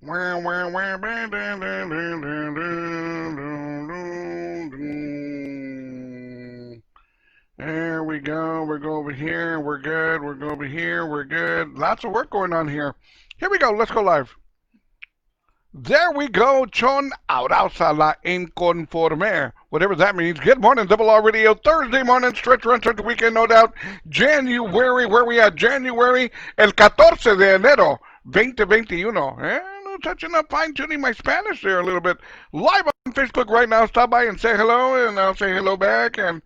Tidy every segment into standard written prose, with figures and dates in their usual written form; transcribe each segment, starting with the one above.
There we go. We're going over here. We're good. We're going over here. We're good. Lots of work going on here. Here we go. Let's go live. There we go. Chon abraza la inconforme. Whatever that means. Good morning, Double R Radio. Thursday morning, stretch run, stretch weekend, no doubt. January, where we at? January, el 14 de enero, 2021. No touching up, fine-tuning my Spanish there a little bit. Live on Facebook right now. Stop by and say hello, and I'll say hello back, and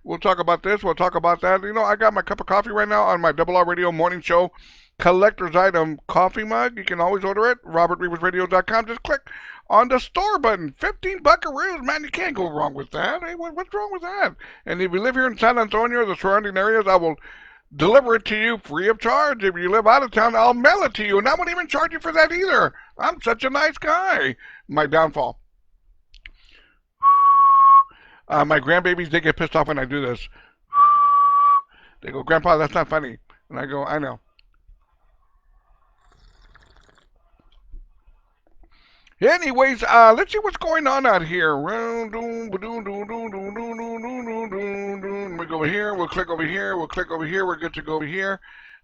we'll talk about this. We'll talk about that. You know, I got my cup of coffee right now on my Double R Radio Morning Show collector's item coffee mug. You can always order it. robertrivasradio.com. Just click on the store button. 15 buckaroos, man. You can't go wrong with that. Hey, what's wrong with that? And if you live here in San Antonio or the surrounding areas, I will deliver it to you free of charge. If you live out of town, I'll mail it to you, and I won't even charge you for that either. I'm such a nice guy. My downfall. My grandbabies, they get pissed off when I do this. They go, Grandpa, that's not funny. And I go, I know. Anyways, let's see what's going on out here. We go over here. We'll click over here. We'll click over here. We're good to go over here.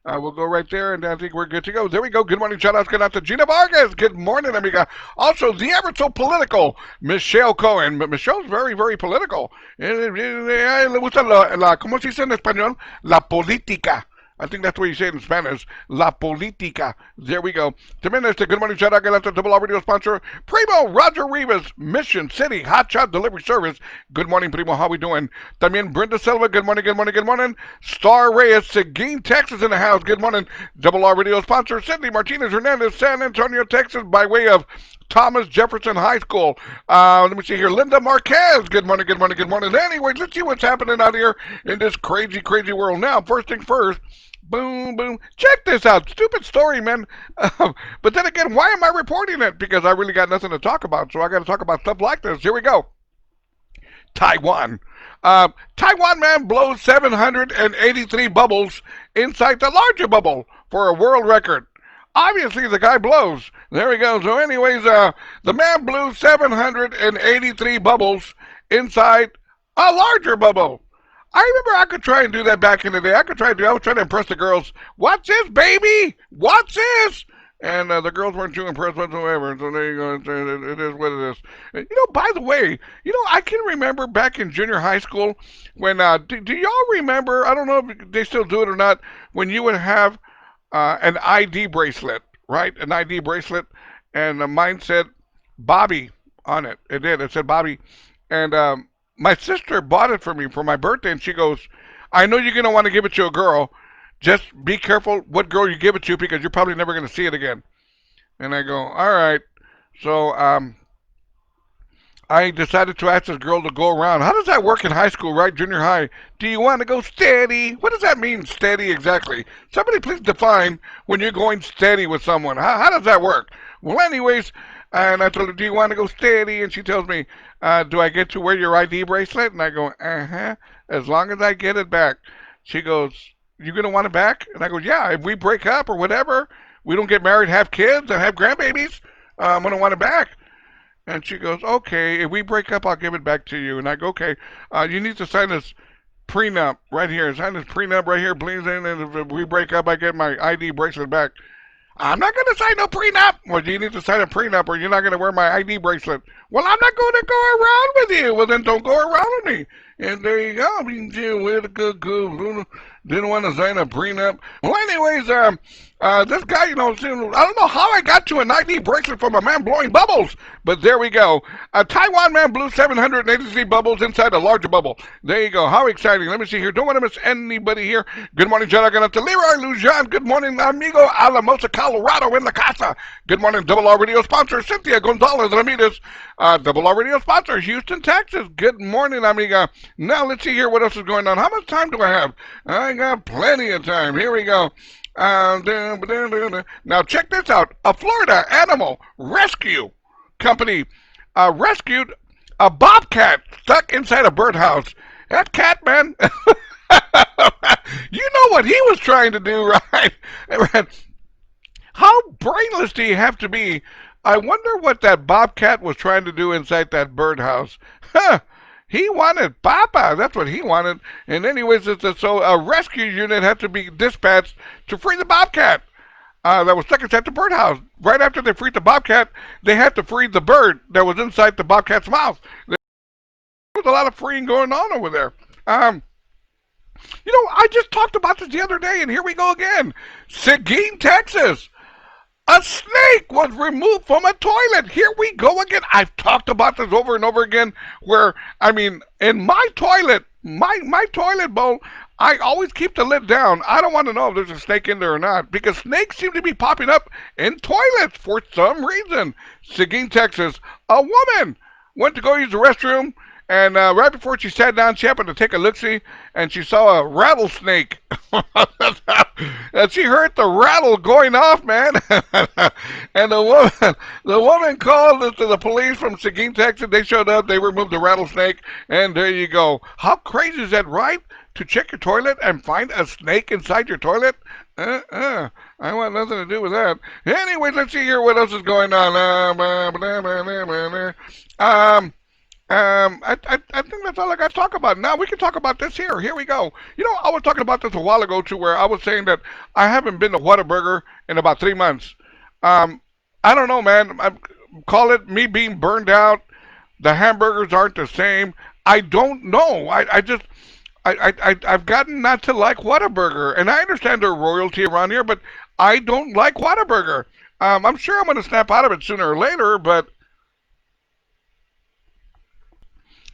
We'll go right there, and I think we're good to go. There we go. Good morning. Shout-outs going out to Gina Vargas. Good morning, amiga. Also, the ever so political Michelle Cohen. But Michelle's very, very political. Le gusta ¿cómo se dice en español? La política. I think that's what you say in Spanish. La política. There we go. También good morning, shout out to Double R Radio sponsor, Primo Roger Rivas, Mission City Hot Shot Delivery Service. Good morning, Primo. How we doing? También Brenda Silva. Good morning, good morning, good morning. Star Reyes, Seguin, Texas in the house. Good morning. Double R Radio sponsor, Cindy Martinez Hernandez, San Antonio, Texas, by way of Thomas Jefferson High School. Let me see here. Linda Marquez. Good morning, good morning, good morning. Anyway, let's see what's happening out here in this crazy, crazy world. Now, first things first. Boom, boom. Check this out. Stupid story, man. But then again, why am I reporting it? Because I really got nothing to talk about, so I got to talk about stuff like this. Here we go. Taiwan. Taiwan man blows 783 bubbles inside the larger bubble for a world record. Obviously, the guy blows. There we go. So anyways, the man blew 783 bubbles inside a larger bubble. I remember I could try and do that back in the day. I was trying to impress the girls. What's this, baby? What's this? And the girls weren't too impressed whatsoever. So there you go. It is what it is. You know, by the way, I can remember back in junior high school when, do y'all remember, I don't know if they still do it or not, when you would have an ID bracelet, right? An ID bracelet. And mine said Bobby on it. It did. It said Bobby. And, my sister bought it for me for my birthday, and she goes, I know you're going to want to give it to a girl. Just be careful what girl you give it to because you're probably never going to see it again. And I go, all right. So I decided to ask this girl to go around. How does that work in high school, right? Junior high. Do you want to go steady? What does that mean, steady, exactly? Somebody please define when you're going steady with someone. How does that work? Well, anyways, and I told her, do you want to go steady? And she tells me, do I get to wear your ID bracelet? And I go, as long as I get it back. She goes, you going to want it back? And I go, yeah, if we break up or whatever, we don't get married, have kids, and have grandbabies, I'm going to want it back. And she goes, okay, if we break up, I'll give it back to you. And I go, okay, you need to sign this prenup right here. Sign this prenup right here, please. And if we break up, I get my ID bracelet back. I'm not going to sign no prenup. Well, you need to sign a prenup or you're not going to wear my ID bracelet. Well, I'm not going to go around with you. Well, then don't go around with me. And there you go. With a good didn't want to sign a prenup. Well, anyways, this guy, I don't know how I got to an ID bracelet from a man blowing bubbles, but there we go. A Taiwan man blew 783 bubbles inside a larger bubble. There you go. How exciting. Let me see here. Don't want to miss anybody here. Good morning, shout out to Leroy Lujan. Good morning, amigo Alamosa, Colorado in La Casa. Good morning, Double R Radio sponsor, Cynthia Gonzalez Ramirez. Double R Radio sponsor, Houston, Texas. Good morning, amiga. Now, let's see here what else is going on. How much time do I have? I got plenty of time. Here we go. Now, check this out. A Florida animal rescue company rescued a bobcat stuck inside a birdhouse. That cat, man, you know what he was trying to do, right? How brainless do you have to be I wonder what that bobcat was trying to do inside that birdhouse. Huh. He wanted Papa. That's what he wanted. And anyways, so a rescue unit had to be dispatched to free the bobcat that was stuck inside the birdhouse. Right after they freed the bobcat, they had to free the bird that was inside the bobcat's mouth. There was a lot of freeing going on over there. I just talked about this the other day, and here we go again. Seguin, Texas. A snake was removed from a toilet. Here we go again. I've talked about this over and over again where, in my toilet, my toilet bowl, I always keep the lid down. I don't want to know if there's a snake in there or not because snakes seem to be popping up in toilets for some reason. Seguin, Texas, a woman went to go use the restroom, and right before she sat down, she happened to take a look-see, and she saw a rattlesnake. And she heard the rattle going off, man. And the woman called to the police from Seguin, Texas. They showed up. They removed the rattlesnake, and there you go. How crazy is that, right? To check your toilet and find a snake inside your toilet? I want nothing to do with that. Anyway, let's see here what else is going on. I think that's all I got to talk about. Now we can talk about this here. Here we go. I was talking about this a while ago too, where I was saying that I haven't been to Whataburger in about 3 months. I don't know, man. Call it me being burned out. The hamburgers aren't the same. I don't know. I've gotten not to like Whataburger, and I understand their royalty around here, but I don't like Whataburger. I'm sure I'm going to snap out of it sooner or later, but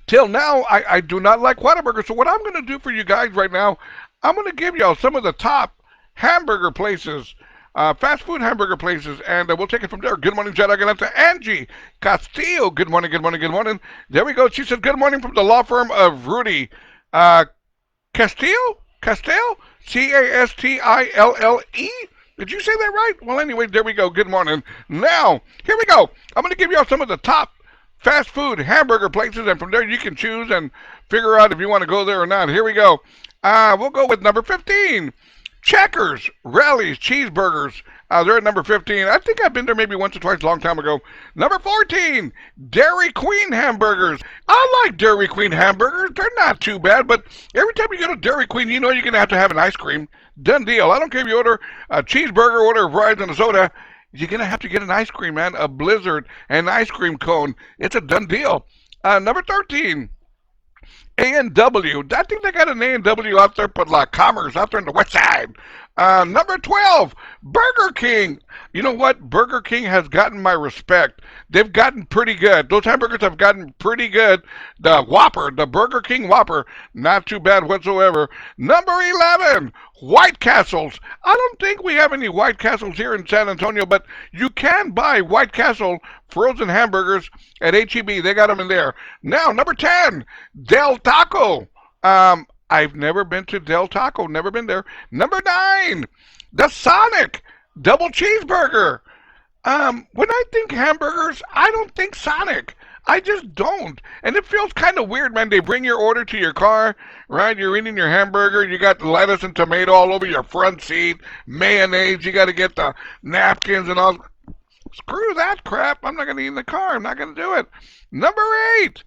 till now, I do not like Whataburger. So what I'm going to do for you guys right now, I'm going to give y'all some of the top hamburger places, fast food hamburger places, and we'll take it from there. Good morning, Jed. I got to Angie Castillo. Good morning, good morning, good morning. There we go. She said, good morning from the law firm of Rudy. Castillo? C-A-S-T-I-L-L-E? Did you say that right? Well, anyway, there we go. Good morning. Now, here we go. I'm going to give y'all some of the top fast food hamburger places, and from there you can choose and figure out if you want to go there or not. Here we go. We'll go with number 15. Checkers, Rallies, Cheeseburgers. They're at number 15. I think I've been there maybe once or twice a long time ago. Number 14, Dairy Queen hamburgers. I like Dairy Queen hamburgers. They're not too bad, but every time you go to Dairy Queen, you know you're going to have an ice cream. Done deal. I don't care if you order a cheeseburger, order fries, and a soda. You're going to have to get an ice cream, man. A Blizzard, an ice cream cone. It's a done deal. Number 13, A&W. I think they got an A&W out there, but like Commerce out there in the west side. Number 12, Burger King. You know what? Burger King has gotten my respect. They've gotten pretty good. Those hamburgers have gotten pretty good. The Whopper, the Burger King Whopper, not too bad whatsoever. Number 11, White Castles. I don't think we have any White Castles here in San Antonio, but you can buy White Castle frozen hamburgers at H-E-B. They got them in there. Now, number 10, Del Taco. I've never been to Del Taco, never been there. Number 9, the Sonic Double Cheeseburger. When I think hamburgers, I don't think Sonic. I just don't. And it feels kind of weird, man. They bring your order to your car, right? You're eating your hamburger. You got lettuce and tomato all over your front seat, mayonnaise. You got to get the napkins and all. Screw that crap. I'm not going to eat in the car. I'm not going to do it. Number 8,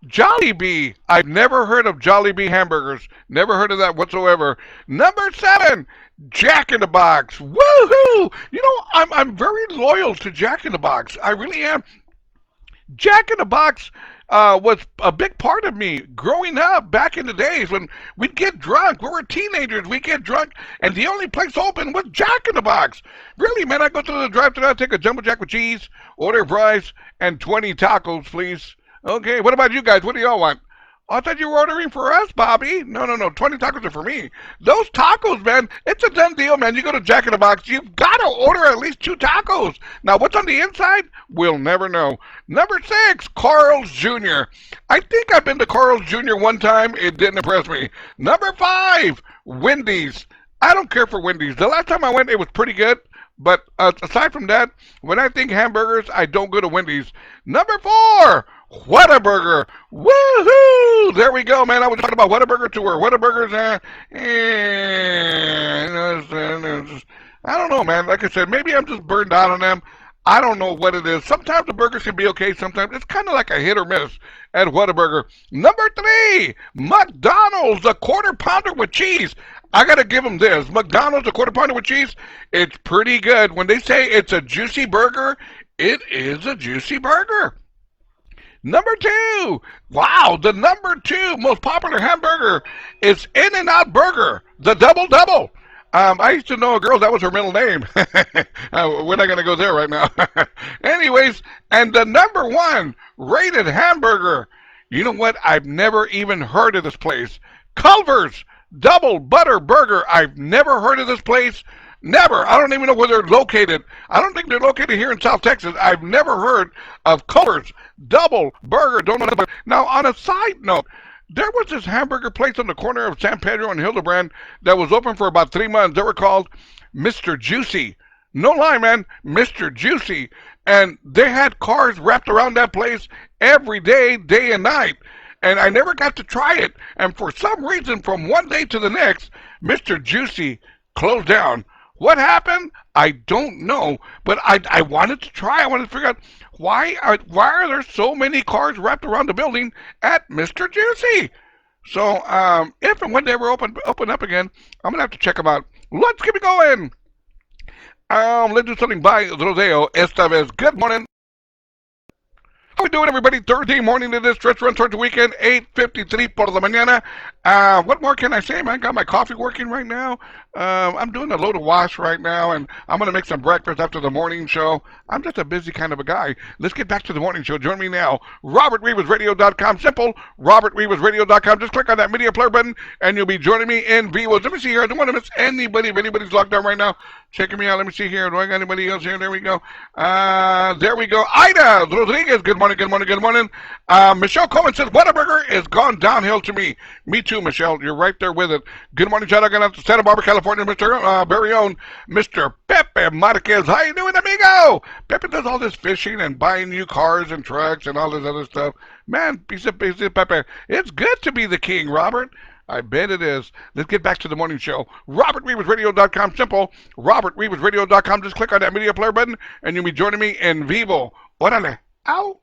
Jollibee. I've never heard of Jollibee hamburgers. Never heard of that whatsoever. Number 7, Jack in the Box. Woohoo! I'm very loyal to Jack in the Box. I really am. Jack in the Box was a big part of me growing up back in the days when we'd get drunk. We were teenagers. We'd get drunk, and the only place open was Jack in the Box. Really, man, I go to the drive-thru, I take a jumbo jack with cheese, order fries, and 20 tacos, please. Okay, what about you guys? What do y'all want? Oh, I thought you were ordering for us, Bobby. No. 20 tacos are for me. Those tacos, man, it's a done deal, man. You go to Jack in the Box, you've got to order at least 2 tacos. Now, what's on the inside? We'll never know. Number 6, Carl's Jr. I think I've been to Carl's Jr. one time. It didn't impress me. Number 5, Wendy's. I don't care for Wendy's. The last time I went, it was pretty good. But aside from that, when I think hamburgers, I don't go to Wendy's. Number 4, Whataburger. Woohoo! There we go, man. I was talking about Whataburger to where Whataburgers, I don't know, man. Like I said, maybe I'm just burned out on them. I don't know what it is. Sometimes the burgers can be okay. Sometimes it's kind of like a hit or miss at Whataburger. Number 3, McDonald's, the quarter pounder with cheese. I got to give them this. McDonald's, the quarter pounder with cheese, it's pretty good. When they say it's a juicy burger, it is a juicy burger. Number 2, wow, the number 2 most popular hamburger is In-N-Out Burger, the Double Double. I used to know a girl, that was her middle name. We're not going to go there right now. Anyways, and the number 1 rated hamburger, you know what? I've never even heard of this place. Culver's Double Butter Burger. I've never heard of this place. Never. I don't even know where they're located. I don't think they're located here in South Texas. I've never heard of Culver's Double Burger. Don't know about. Now, on a side note, there was this hamburger place on the corner of San Pedro and Hildebrand that was open for about 3 months. They were called Mr. Juicy. No lie, man, Mr. Juicy. And they had cars wrapped around that place every day, day and night. And I never got to try it. And for some reason, from one day to the next, Mr. Juicy closed down. What happened? I don't know. But I wanted to try. I wanted to figure out why are there so many cars wrapped around the building at Mr. Juicy? So if and when they ever open up again, I'm going to have to check them out. Let's keep it going. Let's do something by Rodeo esta vez. Good morning. How we doing, everybody? Thursday morning to this stretch run towards the weekend, 8:53 por la mañana. What more can I say, man? Got my coffee working right now. I'm doing a load of wash right now, and I'm going to make some breakfast after the morning show. I'm just a busy kind of a guy. Let's get back to the morning show. Join me now. robertrivasradio.com. Simple. robertrivasradio.com. Just click on that media player button, and you'll be joining me in vivo. Let me see here. I don't want to miss anybody. If anybody's locked on right now, checking me out. Let me see here. Do I got anybody else here? There we go. There we go. Ida Rodriguez. Good morning. Good morning. Good morning. Michelle Coleman says, Whataburger is gone downhill to me. Me too, Michelle. You're right there with it. Good morning, shout out to Santa Barbara, California, Mr. Very own Mr. Pepe Marquez. How you doing, amigo? Pepe does all this fishing and buying new cars and trucks and all this other stuff. Man, piece of Pepe. It's good to be the king, Robert. I bet it is. Let's get back to the morning show. robertrivasradio.com. Simple. robertrivasradio.com. Just click on that media player button, and you'll be joining me in vivo. Órale. Ow.